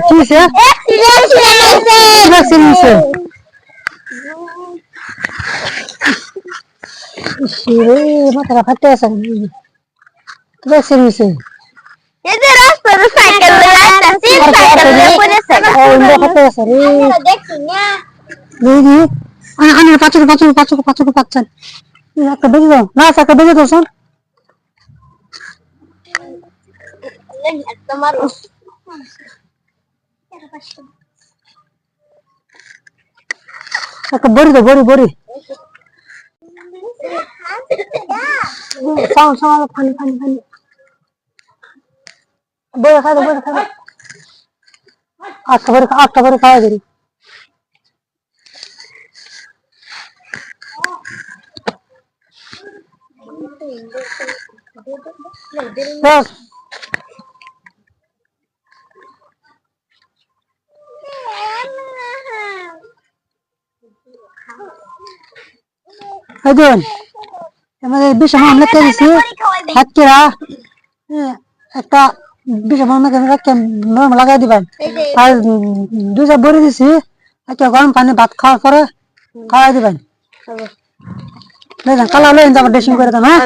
কিসে ভ্যাকসিন নিছে শিরে মাথা ফাটে আছে ভ্যাকসিন নিছে এই যে রাস্তার সাইকেল লাইতাছি সাইকেল পড়েছে ওই ফাটে আছে রে দেখছি না দিদি আনে পাঁচক পাচ্ছেন একটা বেজে দাও না একটা বেজে দাও স্যার তোমার একটা বড়ি দাও বড়ি সাও পানি বড় খাই আটটা করে খাওয়া দিই বস আজন আমাদের বিশ মামলা করেছি হাতকেরা একটা বিশ মামলা লাগাই দিবেন আর দুইটা বড়ি দিছি একটা গরম পানি ভাত খাওয়ার পরে খাওয়াই দিবেন দেখেন কালা লইন যাবার ড্রেসিং করে দেন হ্যাঁ